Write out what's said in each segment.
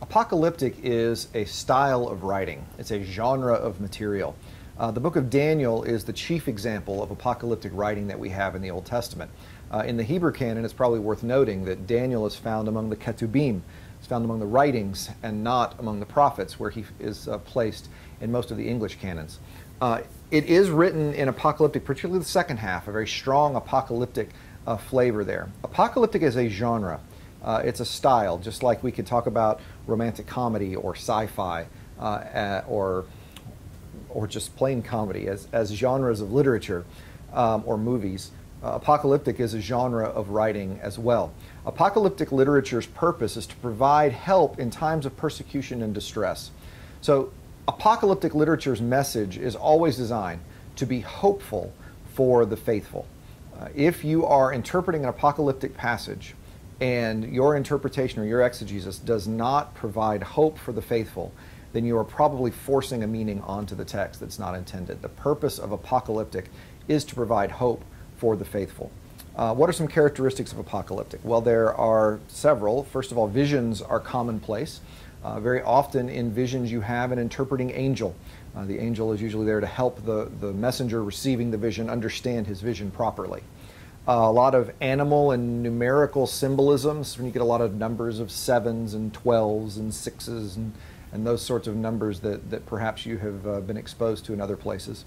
Apocalyptic is a style of writing. It's a genre of material. The book of Daniel is the chief example of apocalyptic writing that we have in the Old Testament. In the Hebrew canon, it's probably worth noting that Daniel is found among the Ketubim. It's found among the writings and not among the prophets, where he is placed in most of the English canons. It is written in apocalyptic, particularly the second half, a very strong apocalyptic flavor there. Apocalyptic is a genre. It's a style, just like we could talk about romantic comedy or sci-fi or just plain comedy as genres of literature or movies. Apocalyptic is a genre of writing as well. Apocalyptic literature's purpose is to provide help in times of persecution and distress. So apocalyptic literature's message is always designed to be hopeful for the faithful. If you are interpreting an apocalyptic passage and your interpretation or your exegesis does not provide hope for the faithful, then you are probably forcing a meaning onto the text that's not intended. The purpose of apocalyptic is to provide hope for the faithful. What are some characteristics of apocalyptic? Well, there are several. First of all, visions are commonplace. Very often in visions you have an interpreting angel. The angel is usually there to help the messenger receiving the vision understand his vision properly. A lot of animal and numerical symbolisms, when you get a lot of numbers of 7s and 12s and 6s and those sorts of numbers that perhaps you have been exposed to in other places.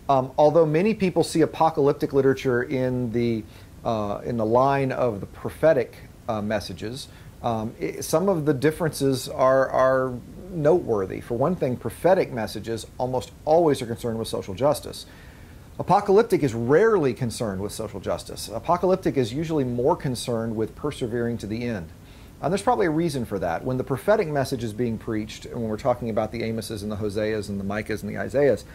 Although many people see apocalyptic literature in the line of the prophetic messages, some of the differences are noteworthy. For one thing, prophetic messages almost always are concerned with social justice. Apocalyptic is rarely concerned with social justice. Apocalyptic is usually more concerned with persevering to the end. And there's probably a reason for that. When the prophetic message is being preached, and when we're talking about the Amoses and the Hoseas and the Micahs and the Isaiahs,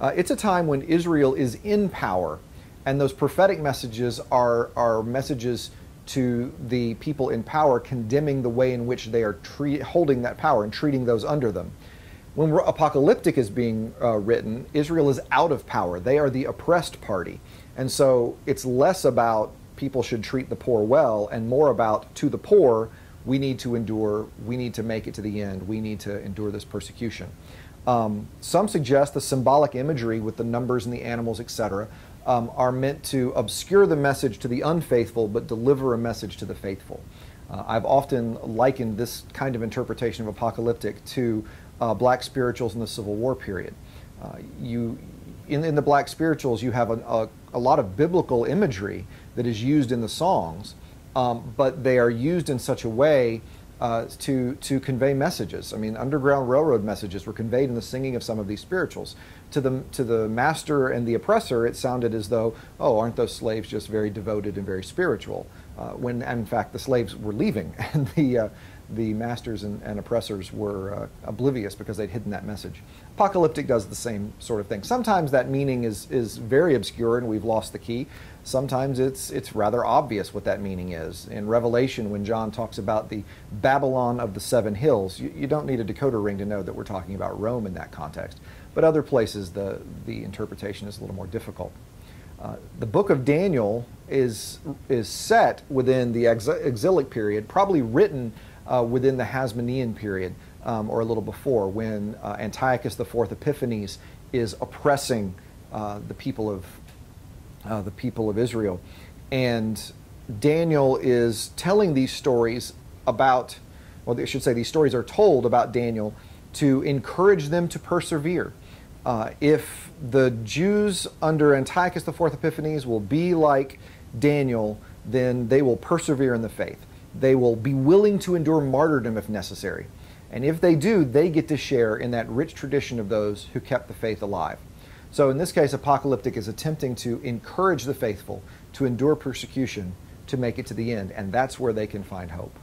it's a time when Israel is in power, and those prophetic messages are messages to the people in power condemning the way in which they are holding that power and treating those under them. When apocalyptic is being written, Israel is out of power. They are the oppressed party. And so it's less about people should treat the poor well and more about, to the poor, we need to endure, we need to make it to the end, we need to endure this persecution. Some suggest the symbolic imagery with the numbers and the animals, etc., are meant to obscure the message to the unfaithful but deliver a message to the faithful. I've often likened this kind of interpretation of apocalyptic to black spirituals in the Civil War period. In the black spirituals, you have a lot of biblical imagery that is used in the songs, but they are used in such a way to convey messages. I mean, Underground Railroad messages were conveyed in the singing of some of these spirituals. To the master and the oppressor, it sounded as though, oh, aren't those slaves just very devoted and very spiritual? When in fact the slaves were leaving, and the masters and oppressors were oblivious because they'd hidden that message. Apocalyptic does the same sort of thing. Sometimes that meaning is very obscure and we've lost the key. Sometimes it's rather obvious what that meaning is. In Revelation, when John talks about the Babylon of the seven hills, you don't need a decoder ring to know that we're talking about Rome in that context. But other places, the interpretation is a little more difficult. The book of Daniel is set within the exilic period, probably written within the Hasmonean period, or a little before, when Antiochus IV Epiphanes is oppressing the people of Israel, and Daniel is telling these stories about, well, I should say these stories are told about Daniel to encourage them to persevere. If the Jews under Antiochus IV Epiphanes will be like Daniel, then they will persevere in the faith. They will be willing to endure martyrdom if necessary. And if they do, they get to share in that rich tradition of those who kept the faith alive. So in this case, apocalyptic is attempting to encourage the faithful to endure persecution to make it to the end, and that's where they can find hope.